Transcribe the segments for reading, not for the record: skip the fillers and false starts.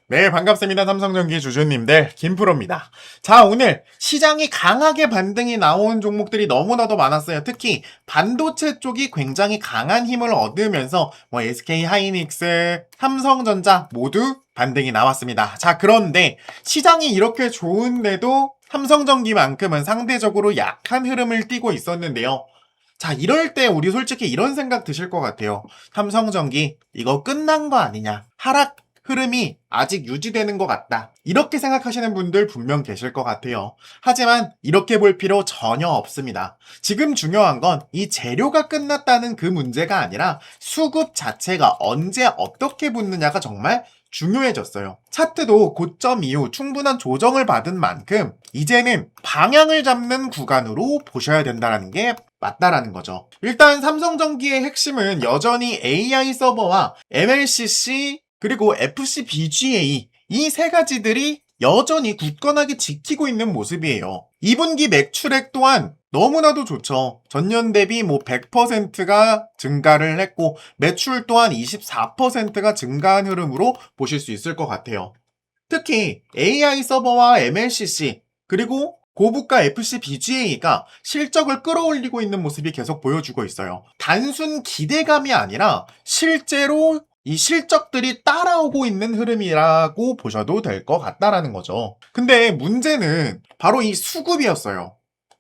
네, 반갑습니다. 삼성전기 주주님들, 김프로입니다. 자, 오늘 시장이 강하게 반등이 나온 종목들이 너무나도 많았어요. 특히 반도체 쪽이 굉장히 강한 힘을 얻으면서 SK 하이닉스, 삼성전자 모두 반등이 나왔습니다. 자, 그런데 시장이 이렇게 좋은데도 삼성전기만큼은 상대적으로 약한 흐름을 띠고 있었는데요. 자, 이럴 때 우리 솔직히 이런 생각 드실 것 같아요. 삼성전기 이거 끝난 거 아니냐? 하락 흐름이 아직 유지되는 것 같다. 이렇게 생각하시는 분들 분명 계실 것 같아요. 하지만 이렇게 볼 필요 전혀 없습니다. 지금 중요한 건 이 재료가 끝났다는 그 문제가 아니라 수급 자체가 언제 어떻게 붙느냐가 정말 중요해졌어요. 차트도 고점 이후 충분한 조정을 받은 만큼 이제는 방향을 잡는 구간으로 보셔야 된다는 게 맞다라는 거죠. 일단 삼성전기의 핵심은 여전히 AI 서버와 MLCC 그리고 FCBGA 이 세 가지들이 여전히 굳건하게 지키고 있는 모습이에요. 2분기 매출액 또한 너무나도 좋죠. 전년 대비 100%가 증가를 했고 매출 또한 24%가 증가한 흐름으로 보실 수 있을 것 같아요. 특히 AI 서버와 MLCC 그리고 고부가 FCBGA가 실적을 끌어올리고 있는 모습이 계속 보여주고 있어요. 단순 기대감이 아니라 실제로 이 실적들이 따라오고 있는 흐름이라고 보셔도 될 것 같다라는 거죠. 근데 문제는 바로 이 수급이었어요.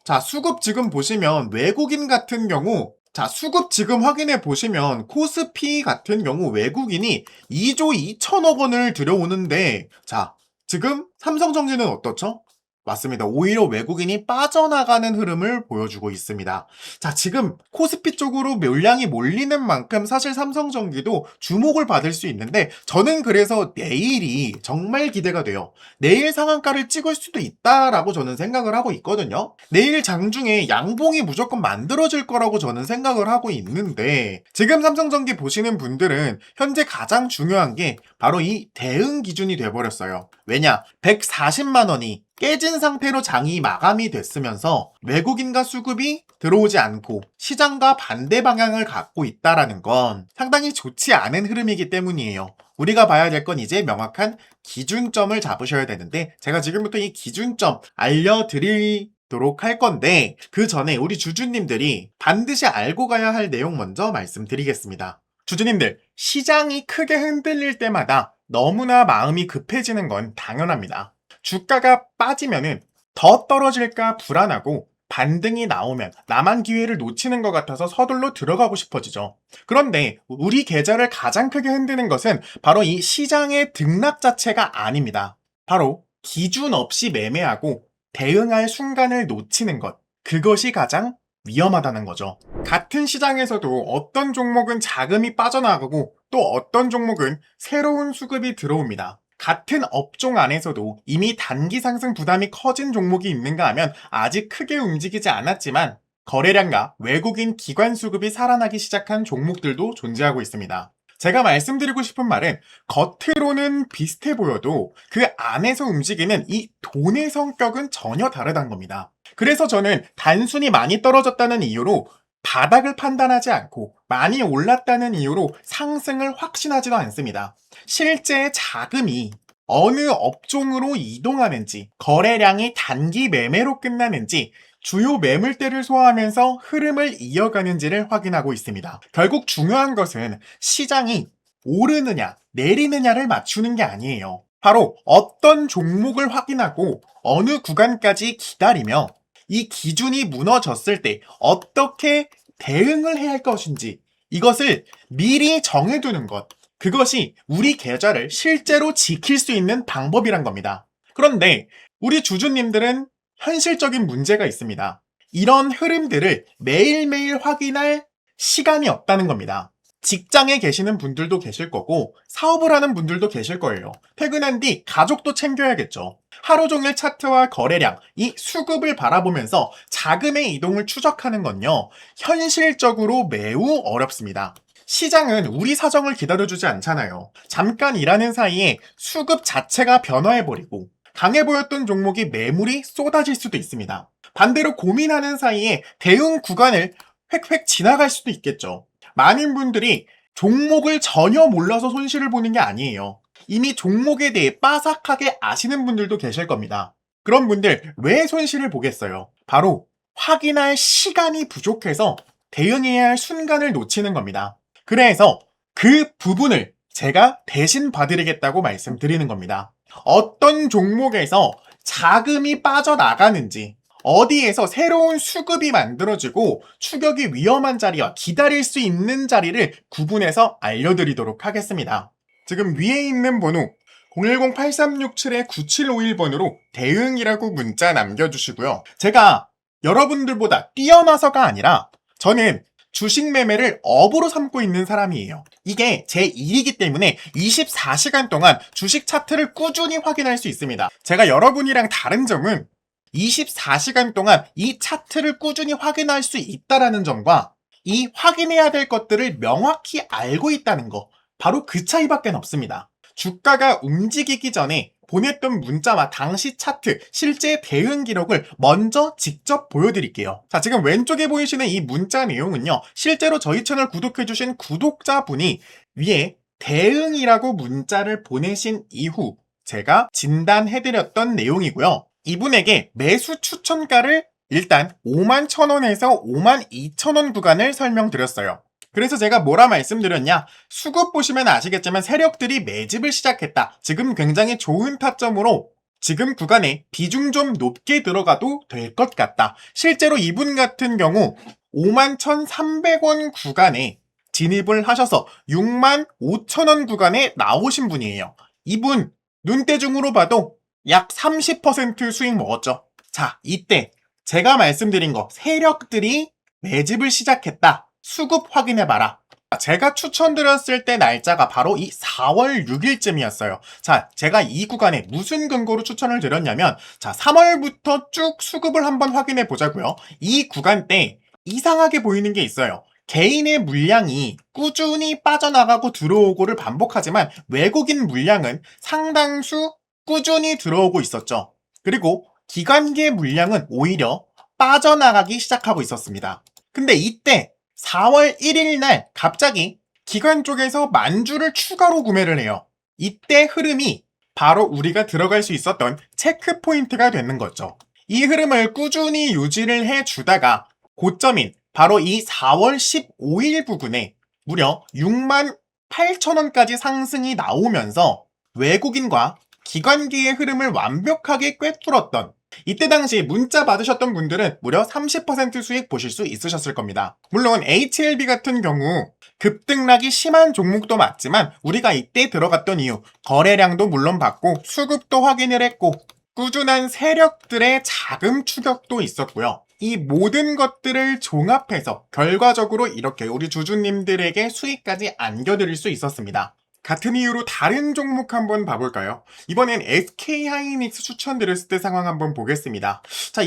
자, 수급 지금 보시면 외국인 같은 경우 자, 수급 지금 확인해 보시면 코스피 같은 경우 외국인이 2조 2천억 원을 들여오는데 자, 지금 삼성전기는 어떻죠? 맞습니다. 오히려 외국인이 빠져나가는 흐름을 보여주고 있습니다. 자, 지금 코스피 쪽으로 물량이 몰리는 만큼 사실 삼성전기도 주목을 받을 수 있는데 저는 그래서 내일이 정말 기대가 돼요. 내일 상한가를 찍을 수도 있다라고 저는 생각을 하고 있거든요. 내일 장중에 양봉이 무조건 만들어질 거라고 저는 생각을 하고 있는데 지금 삼성전기 보시는 분들은 현재 가장 중요한 게 바로 이 대응 기준이 돼버렸어요. 왜냐? 140만 원이 깨진 상태로 장이 마감이 됐으면서 외국인과 수급이 들어오지 않고 시장과 반대 방향을 갖고 있다라는 건 상당히 좋지 않은 흐름이기 때문이에요. 우리가 봐야 될 건 이제 명확한 기준점을 잡으셔야 되는데 제가 지금부터 이 기준점 알려드리도록 할 건데 그 전에 우리 주주님들이 반드시 알고 가야 할 내용 먼저 말씀드리겠습니다. 주주님들, 시장이 크게 흔들릴 때마다 너무나 마음이 급해지는 건 당연합니다. 주가가 빠지면은 더 떨어질까 불안하고 반등이 나오면 나만 기회를 놓치는 것 같아서 서둘러 들어가고 싶어지죠. 그런데 우리 계좌를 가장 크게 흔드는 것은 바로 이 시장의 등락 자체가 아닙니다. 바로 기준 없이 매매하고 대응할 순간을 놓치는 것. 그것이 가장 위험하다는 거죠. 같은 시장에서도 어떤 종목은 자금이 빠져나가고 또 어떤 종목은 새로운 수급이 들어옵니다. 같은 업종 안에서도 이미 단기 상승 부담이 커진 종목이 있는가 하면 아직 크게 움직이지 않았지만 거래량과 외국인 기관 수급이 살아나기 시작한 종목들도 존재하고 있습니다. 제가 말씀드리고 싶은 말은 겉으로는 비슷해 보여도 그 안에서 움직이는 이 돈의 성격은 전혀 다르다는 겁니다. 그래서 저는 단순히 많이 떨어졌다는 이유로 바닥을 판단하지 않고 많이 올랐다는 이유로 상승을 확신하지도 않습니다. 실제 자금이 어느 업종으로 이동하는지, 거래량이 단기 매매로 끝나는지, 주요 매물대를 소화하면서 흐름을 이어가는지를 확인하고 있습니다. 결국 중요한 것은 시장이 오르느냐, 내리느냐를 맞추는 게 아니에요. 바로 어떤 종목을 확인하고 어느 구간까지 기다리며 이 기준이 무너졌을 때 어떻게 대응을 해야 할 것인지 이것을 미리 정해두는 것. 그것이 우리 계좌를 실제로 지킬 수 있는 방법이란 겁니다. 그런데 우리 주주님들은 현실적인 문제가 있습니다. 이런 흐름들을 매일매일 확인할 시간이 없다는 겁니다. 직장에 계시는 분들도 계실 거고 사업을 하는 분들도 계실 거예요. 퇴근한 뒤 가족도 챙겨야겠죠. 하루 종일 차트와 거래량, 이 수급을 바라보면서 자금의 이동을 추적하는 건요. 현실적으로 매우 어렵습니다. 시장은 우리 사정을 기다려주지 않잖아요. 잠깐 일하는 사이에 수급 자체가 변화해버리고 강해 보였던 종목이 매물이 쏟아질 수도 있습니다. 반대로 고민하는 사이에 대응 구간을 획획 지나갈 수도 있겠죠. 많은 분들이 종목을 전혀 몰라서 손실을 보는 게 아니에요. 이미 종목에 대해 빠삭하게 아시는 분들도 계실 겁니다. 그런 분들 왜 손실을 보겠어요? 바로 확인할 시간이 부족해서 대응해야 할 순간을 놓치는 겁니다. 그래서 그 부분을 제가 대신 봐드리겠다고 말씀드리는 겁니다. 어떤 종목에서 자금이 빠져나가는지, 어디에서 새로운 수급이 만들어지고 추격이 위험한 자리와 기다릴 수 있는 자리를 구분해서 알려드리도록 하겠습니다. 지금 위에 있는 번호 010-8367-9751번으로 대응이라고 문자 남겨주시고요. 제가 여러분들보다 뛰어나서가 아니라 저는 주식 매매를 업으로 삼고 있는 사람이에요. 이게 제 일이기 때문에 24시간 동안 주식 차트를 꾸준히 확인할 수 있습니다. 제가 여러분이랑 다른 점은 24시간 동안 이 차트를 꾸준히 확인할 수 있다는 점과 이 확인해야 될 것들을 명확히 알고 있다는 거, 바로 그 차이밖에 없습니다. 주가가 움직이기 전에 보냈던 문자와 당시 차트, 실제 대응 기록을 먼저 직접 보여드릴게요. 자, 지금 왼쪽에 보이시는 이 문자 내용은요, 실제로 저희 채널 구독해주신 구독자분이 위에 대응이라고 문자를 보내신 이후 제가 진단해드렸던 내용이고요. 이분에게 매수 추천가를 일단 51,000원에서 52,000원 구간을 설명드렸어요. 그래서 제가 뭐라 말씀드렸냐? 수급 보시면 아시겠지만 세력들이 매집을 시작했다. 지금 굉장히 좋은 타점으로 지금 구간에 비중 좀 높게 들어가도 될 것 같다. 실제로 이분 같은 경우 51,300원 구간에 진입을 하셔서 65,000원 구간에 나오신 분이에요. 이분 눈대중으로 봐도 약 30% 수익 먹었죠. 자, 이때 제가 말씀드린 거, 세력들이 매집을 시작했다. 수급 확인해봐라. 제가 추천드렸을 때 날짜가 바로 이 4월 6일쯤이었어요. 자, 제가 이 구간에 무슨 근거로 추천을 드렸냐면, 자, 3월부터 쭉 수급을 한번 확인해 보자고요. 이 구간 때 이상하게 보이는 게 있어요. 개인의 물량이 꾸준히 빠져나가고 들어오고를 반복하지만 외국인 물량은 상당수 꾸준히 들어오고 있었죠. 그리고 기관계 물량은 오히려 빠져나가기 시작하고 있었습니다. 근데 이때 4월 1일 날 갑자기 기관 쪽에서 만주를 추가로 구매를 해요. 이때 흐름이 바로 우리가 들어갈 수 있었던 체크 포인트가 되는 거죠. 이 흐름을 꾸준히 유지를 해주다가 고점인 바로 이 4월 15일 부근에 무려 68,000원까지 상승이 나오면서 외국인과 기관기의 흐름을 완벽하게 꿰뚫었던, 이때 당시 문자 받으셨던 분들은 무려 30% 수익 보실 수 있으셨을 겁니다. 물론 HLB 같은 경우 급등락이 심한 종목도 맞지만 우리가 이때 들어갔던 이유, 거래량도 물론 봤고 수급도 확인을 했고 꾸준한 세력들의 자금 추격도 있었고요. 이 모든 것들을 종합해서 결과적으로 이렇게 우리 주주님들에게 수익까지 안겨드릴 수 있었습니다. 같은 이유로 다른 종목 한번 봐볼까요? 이번엔 SK하이닉스 추천드렸을 때 상황 한번 보겠습니다. 자,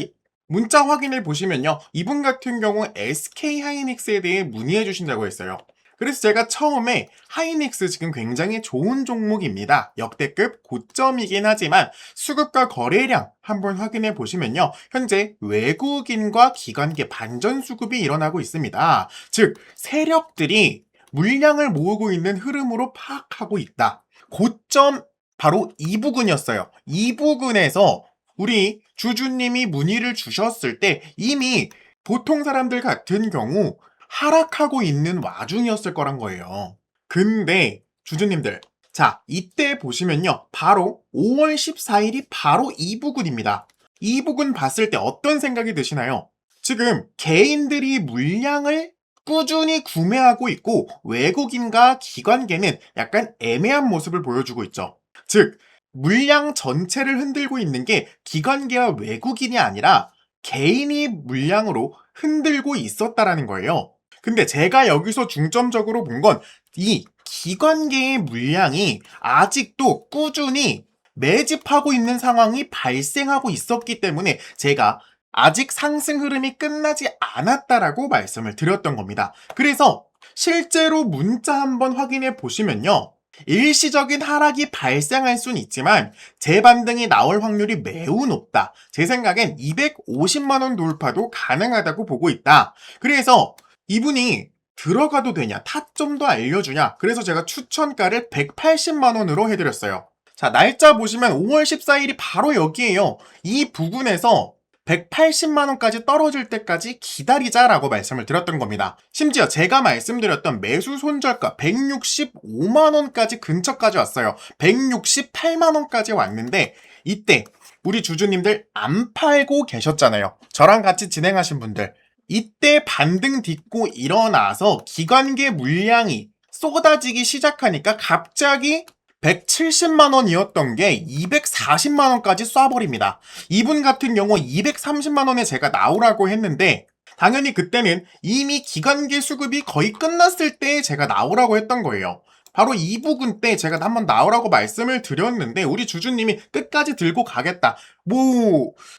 문자 확인을 보시면요. 이분 같은 경우 SK하이닉스에 대해 문의해 주신다고 했어요. 그래서 제가 처음에 하이닉스 지금 굉장히 좋은 종목입니다. 역대급 고점이긴 하지만 수급과 거래량 한번 확인해 보시면요. 현재 외국인과 기관계 반전 수급이 일어나고 있습니다. 즉, 세력들이 물량을 모으고 있는 흐름으로 파악하고 있다. 고점 바로 이 부근이었어요. 이 부근에서 우리 주주님이 문의를 주셨을 때 이미 보통 사람들 같은 경우 하락하고 있는 와중이었을 거란 거예요. 근데 주주님들, 자, 이때 보시면요. 바로 5월 14일이 바로 이 부근입니다. 이 부근 봤을 때 어떤 생각이 드시나요? 지금 개인들이 물량을 꾸준히 구매하고 있고 외국인과 기관계는 약간 애매한 모습을 보여주고 있죠. 즉, 물량 전체를 흔들고 있는 게 기관계와 외국인이 아니라 개인이 물량으로 흔들고 있었다라는 거예요. 근데 제가 여기서 중점적으로 본 건 이 기관계의 물량이 아직도 꾸준히 매집하고 있는 상황이 발생하고 있었기 때문에 제가 아직 상승 흐름이 끝나지 않았다라고 말씀을 드렸던 겁니다. 그래서 실제로 문자 한번 확인해 보시면요. 일시적인 하락이 발생할 수는 있지만 재반등이 나올 확률이 매우 높다. 제 생각엔 250만원 돌파도 가능하다고 보고 있다. 그래서 이분이 들어가도 되냐, 타점도 알려주냐. 그래서 제가 추천가를 180만 원으로 해드렸어요. 자, 날짜 보시면 5월 14일이 바로 여기에요. 이 부근에서 180만 원까지 떨어질 때까지 기다리자라고 말씀을 드렸던 겁니다. 심지어 제가 말씀드렸던 매수 손절가 165만 원까지 근처까지 왔어요. 168만 원까지 왔는데 이때 우리 주주님들 안 팔고 계셨잖아요. 저랑 같이 진행하신 분들. 이때 반등 딛고 일어나서 기관계 물량이 쏟아지기 시작하니까 갑자기 170만 원이었던 게 240만 원까지 쏴버립니다. 이분 같은 경우 230만 원에 제가 나오라고 했는데 당연히 그때는 이미 기관계 수급이 거의 끝났을 때 제가 나오라고 했던 거예요. 바로 이 부분 때 제가 한번 나오라고 말씀을 드렸는데 우리 주주님이 끝까지 들고 가겠다.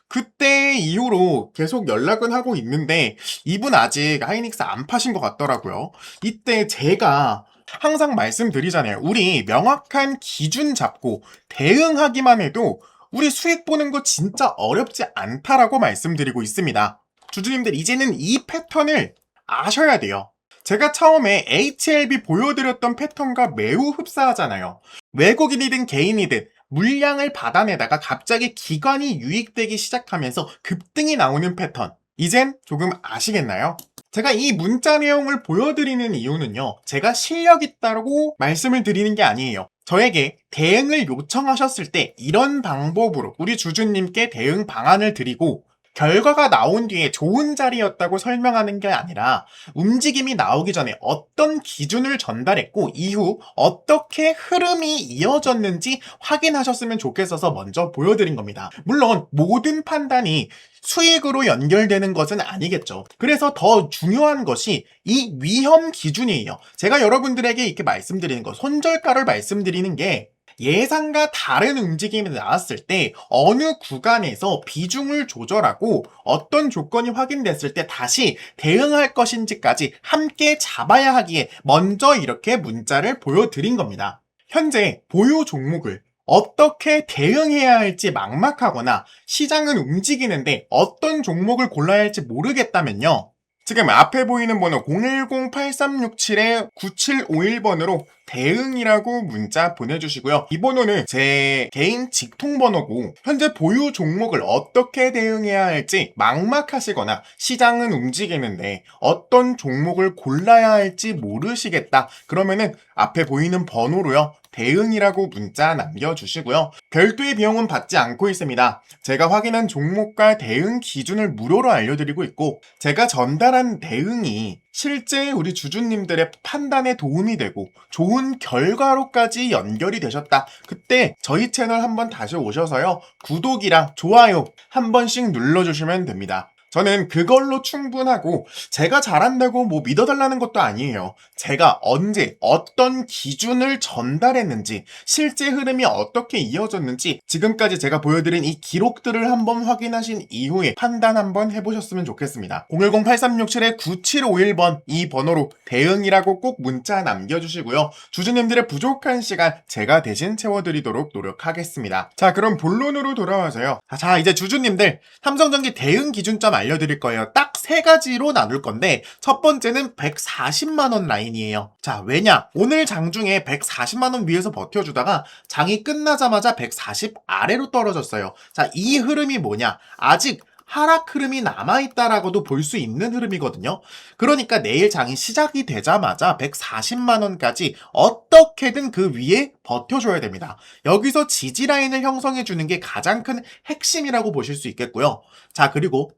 그때 이후로 계속 연락은 하고 있는데 이분 아직 하이닉스 안 파신 것 같더라고요. 이때 제가 항상 말씀드리잖아요. 우리 명확한 기준 잡고 대응하기만 해도 우리 수익 보는 거 진짜 어렵지 않다라고 말씀드리고 있습니다. 주주님들 이제는 이 패턴을 아셔야 돼요. 제가 처음에 HLB 보여드렸던 패턴과 매우 흡사하잖아요. 외국인이든 개인이든 물량을 받아내다가 갑자기 기관이 유입되기 시작하면서 급등이 나오는 패턴. 이젠 조금 아시겠나요? 제가 이 문자 내용을 보여드리는 이유는요. 제가 실력 있다고 말씀을 드리는 게 아니에요. 저에게 대응을 요청하셨을 때 이런 방법으로 우리 주주님께 대응 방안을 드리고 결과가 나온 뒤에 좋은 자리였다고 설명하는 게 아니라 움직임이 나오기 전에 어떤 기준을 전달했고 이후 어떻게 흐름이 이어졌는지 확인하셨으면 좋겠어서 먼저 보여드린 겁니다. 물론 모든 판단이 수익으로 연결되는 것은 아니겠죠. 그래서 더 중요한 것이 이 위험 기준이에요. 제가 여러분들에게 이렇게 말씀드리는 거, 손절가를 말씀드리는 게 예상과 다른 움직임이 나왔을 때 어느 구간에서 비중을 조절하고 어떤 조건이 확인됐을 때 다시 대응할 것인지까지 함께 잡아야 하기에 먼저 이렇게 문자를 보여드린 겁니다. 현재 보유 종목을 어떻게 대응해야 할지 막막하거나 시장은 움직이는데 어떤 종목을 골라야 할지 모르겠다면요. 지금 앞에 보이는 번호 010-8367-9751번으로 대응이라고 문자 보내주시고요. 이 번호는 제 개인 직통번호고 현재 보유 종목을 어떻게 대응해야 할지 막막하시거나 시장은 움직이는데 어떤 종목을 골라야 할지 모르시겠다. 그러면은 앞에 보이는 번호로요. 대응이라고 문자 남겨주시고요. 별도의 비용은 받지 않고 있습니다. 제가 확인한 종목과 대응 기준을 무료로 알려드리고 있고 제가 전달한 대응이 실제 우리 주주님들의 판단에 도움이 되고 좋은 결과로까지 연결이 되셨다. 그때 저희 채널 한번 다시 오셔서요. 구독이랑 좋아요 한 번씩 눌러주시면 됩니다. 저는 그걸로 충분하고 제가 잘한다고 믿어달라는 것도 아니에요. 제가 언제 어떤 기준을 전달했는지 실제 흐름이 어떻게 이어졌는지 지금까지 제가 보여드린 이 기록들을 한번 확인하신 이후에 판단 한번 해보셨으면 좋겠습니다. 010-8367-9751번 이 번호로 대응이라고 꼭 문자 남겨주시고요. 주주님들의 부족한 시간 제가 대신 채워드리도록 노력하겠습니다. 자, 그럼 본론으로 돌아와서요. 자, 이제 주주님들 삼성전기 대응 기준점 알려드릴 거예요. 딱 세 가지로 나눌 건데 첫 번째는 140만원 라인이에요. 자, 왜냐? 오늘 장중에 140만원 위에서 버텨주다가 장이 끝나자마자 140 아래로 떨어졌어요. 자, 이 흐름이 뭐냐? 아직 하락 흐름이 남아있다라고도 볼 수 있는 흐름이거든요. 그러니까 내일 장이 시작이 되자마자 140만원까지 어떻게든 그 위에 버텨줘야 됩니다. 여기서 지지라인을 형성해주는 게 가장 큰 핵심이라고 보실 수 있겠고요. 자, 그리고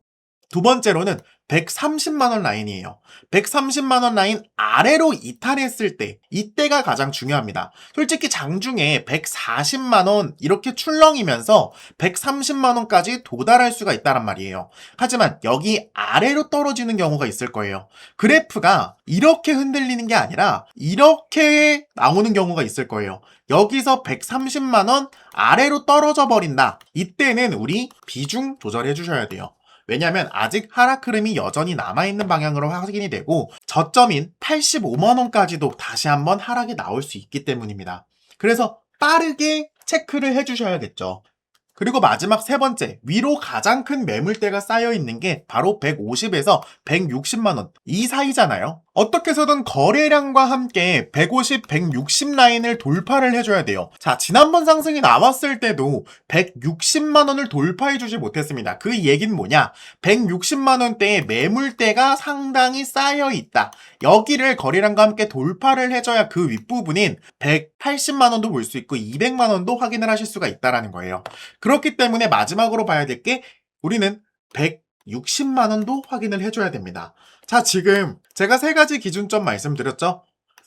두 번째로는 130만원 라인이에요. 130만원 라인 아래로 이탈했을 때 이때가 가장 중요합니다. 솔직히 장중에 140만원 이렇게 출렁이면서 130만원까지 도달할 수가 있다란 말이에요. 하지만 여기 아래로 떨어지는 경우가 있을 거예요. 그래프가 이렇게 흔들리는 게 아니라 이렇게 나오는 경우가 있을 거예요. 여기서 130만원 아래로 떨어져 버린다. 이때는 우리 비중 조절해 주셔야 돼요. 왜냐하면 아직 하락 흐름이 여전히 남아있는 방향으로 확인이 되고 저점인 85만원까지도 다시 한번 하락이 나올 수 있기 때문입니다. 그래서 빠르게 체크를 해주셔야겠죠. 그리고 마지막 세 번째, 위로 가장 큰 매물대가 쌓여있는 게 바로 150에서 160만원 이 사이잖아요. 어떻게 해서든 거래량과 함께 150, 160 라인을 돌파를 해줘야 돼요. 자, 지난번 상승이 나왔을 때도 160만 원을 돌파해주지 못했습니다. 그 얘기는 뭐냐? 160만 원대의 매물대가 상당히 쌓여 있다. 여기를 거래량과 함께 돌파를 해줘야 그 윗부분인 180만 원도 볼 수 있고 200만 원도 확인을 하실 수가 있다라는 거예요. 그렇기 때문에 마지막으로 봐야 될 게 우리는 160만 원도 확인을 해줘야 됩니다. 자, 지금 제가 세 가지 기준점 말씀드렸죠?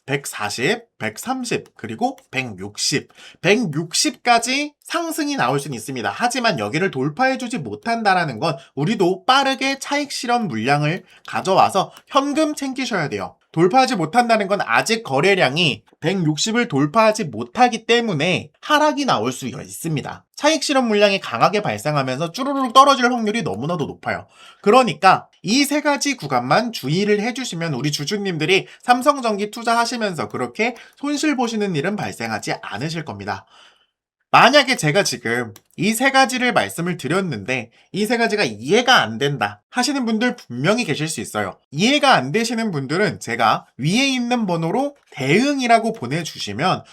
140, 130, 그리고 160. 160까지 상승이 나올 수는 있습니다. 하지만 여기를 돌파해주지 못한다라는 건 우리도 빠르게 차익 실현 물량을 가져와서 현금 챙기셔야 돼요. 돌파하지 못한다는 건 아직 거래량이 160을 돌파하지 못하기 때문에 하락이 나올 수 있습니다. 차익 실현 물량이 강하게 발생하면서 쭈루룩 떨어질 확률이 너무나도 높아요. 그러니까 이 세 가지 구간만 주의를 해주시면 우리 주주님들이 삼성전기 투자하시면서 그렇게 손실 보시는 일은 발생하지 않으실 겁니다. 만약에 제가 지금 이 세 가지를 말씀을 드렸는데 이 세 가지가 이해가 안 된다 하시는 분들 분명히 계실 수 있어요. 이해가 안 되시는 분들은 제가 위에 있는 번호로 대응이라고 보내주시면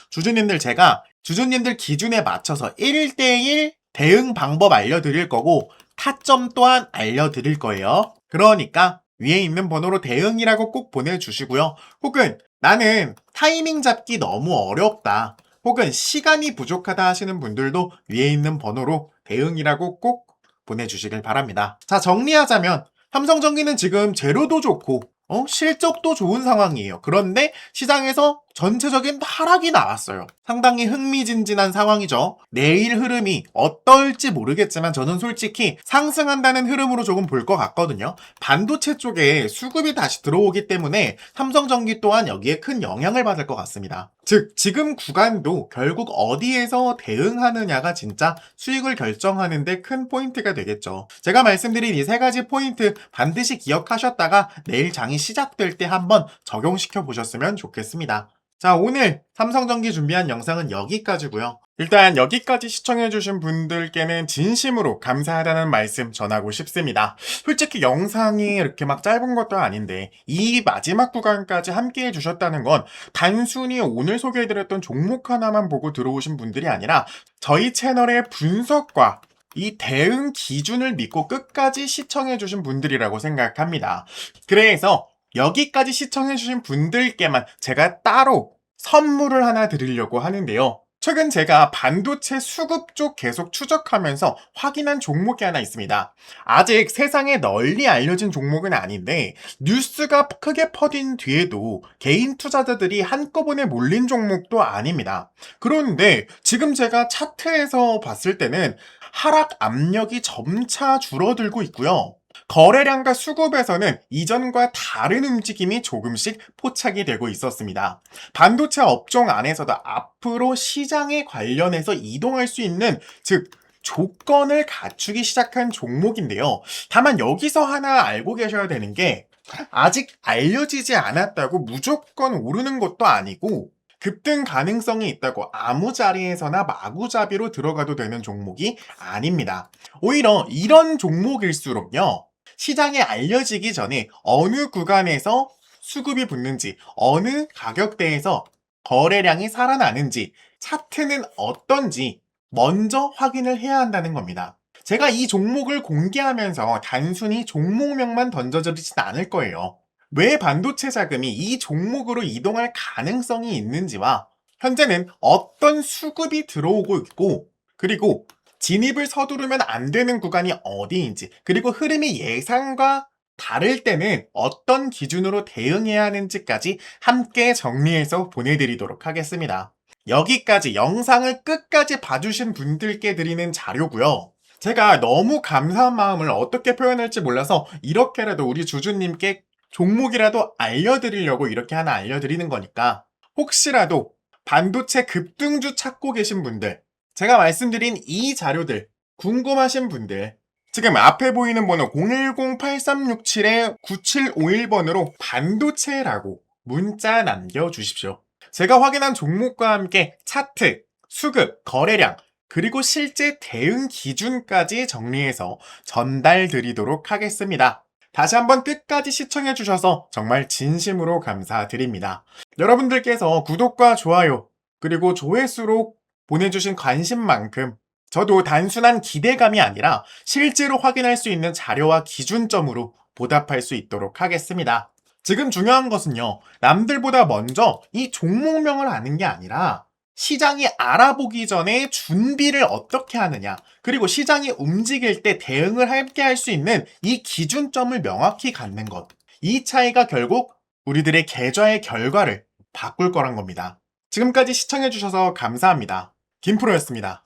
제가 주주님들 기준에 맞춰서 1대1 대응 방법 알려드릴 거고 타점 또한 알려드릴 거예요. 그러니까 위에 있는 번호로 대응이라고 꼭 보내주시고요. 혹은 나는 타이밍 잡기 너무 어렵다. 혹은 시간이 부족하다 하시는 분들도 위에 있는 번호로 대응이라고 꼭 보내주시길 바랍니다. 자, 정리하자면 삼성전기는 지금 재료도 좋고 실적도 좋은 상황이에요. 그런데 시장에서 전체적인 하락이 나왔어요. 상당히 흥미진진한 상황이죠. 내일 흐름이 어떨지 모르겠지만 저는 솔직히 상승한다는 흐름으로 조금 볼 것 같거든요. 반도체 쪽에 수급이 다시 들어오기 때문에 삼성전기 또한 여기에 큰 영향을 받을 것 같습니다. 즉 지금 구간도 결국 어디에서 대응하느냐가 진짜 수익을 결정하는데 큰 포인트가 되겠죠. 제가 말씀드린 이 세 가지 포인트 반드시 기억하셨다가 내일 장이 시작될 때 한번 적용시켜 보셨으면 좋겠습니다. 자, 오늘 삼성전기 준비한 영상은 여기까지고요. 일단 여기까지 시청해주신 분들께는 진심으로 감사하다는 말씀 전하고 싶습니다. 솔직히 영상이 이렇게 막 짧은 것도 아닌데 이 마지막 구간까지 함께 해주셨다는 건 단순히 오늘 소개해드렸던 종목 하나만 보고 들어오신 분들이 아니라 저희 채널의 분석과 이 대응 기준을 믿고 끝까지 시청해주신 분들이라고 생각합니다. 그래서 여기까지 시청해주신 분들께만 제가 따로 선물을 하나 드리려고 하는데요. 최근 제가 반도체 수급 쪽 계속 추적하면서 확인한 종목이 하나 있습니다. 아직 세상에 널리 알려진 종목은 아닌데 뉴스가 크게 퍼진 뒤에도 개인 투자자들이 한꺼번에 몰린 종목도 아닙니다. 그런데 지금 제가 차트에서 봤을 때는 하락 압력이 점차 줄어들고 있고요. 거래량과 수급에서는 이전과 다른 움직임이 조금씩 포착이 되고 있었습니다. 반도체 업종 안에서도 앞으로 시장에 관련해서 이동할 수 있는, 즉 조건을 갖추기 시작한 종목인데요. 다만 여기서 하나 알고 계셔야 되는 게 아직 알려지지 않았다고 무조건 오르는 것도 아니고 급등 가능성이 있다고 아무 자리에서나 마구잡이로 들어가도 되는 종목이 아닙니다. 오히려 이런 종목일수록요. 시장에 알려지기 전에 어느 구간에서 수급이 붙는지, 어느 가격대에서 거래량이 살아나는지, 차트는 어떤지 먼저 확인을 해야 한다는 겁니다. 제가 이 종목을 공개하면서 단순히 종목명만 던져드리진 않을 거예요. 왜 반도체 자금이 이 종목으로 이동할 가능성이 있는지와 현재는 어떤 수급이 들어오고 있고 그리고 진입을 서두르면 안 되는 구간이 어디인지, 그리고 흐름이 예상과 다를 때는 어떤 기준으로 대응해야 하는지까지 함께 정리해서 보내드리도록 하겠습니다. 여기까지 영상을 끝까지 봐주신 분들께 드리는 자료고요. 제가 너무 감사한 마음을 어떻게 표현할지 몰라서 이렇게라도 우리 주주님께 종목이라도 알려드리려고 이렇게 하나 알려드리는 거니까 혹시라도 반도체 급등주 찾고 계신 분들, 제가 말씀드린 이 자료들 궁금하신 분들 지금 앞에 보이는 번호 010-8367-9751번으로 반도체라고 문자 남겨주십시오. 제가 확인한 종목과 함께 차트, 수급, 거래량, 그리고 실제 대응 기준까지 정리해서 전달 드리도록 하겠습니다. 다시 한번 끝까지 시청해주셔서 정말 진심으로 감사드립니다. 여러분들께서 구독과 좋아요, 그리고 조회수로 보내주신 관심만큼 저도 단순한 기대감이 아니라 실제로 확인할 수 있는 자료와 기준점으로 보답할 수 있도록 하겠습니다. 지금 중요한 것은요, 남들보다 먼저 이 종목명을 아는 게 아니라 시장이 알아보기 전에 준비를 어떻게 하느냐, 그리고 시장이 움직일 때 대응을 함께 할 수 있는 이 기준점을 명확히 갖는 것. 이 차이가 결국 우리들의 계좌의 결과를 바꿀 거란 겁니다. 지금까지 시청해주셔서 감사합니다. 김프로였습니다.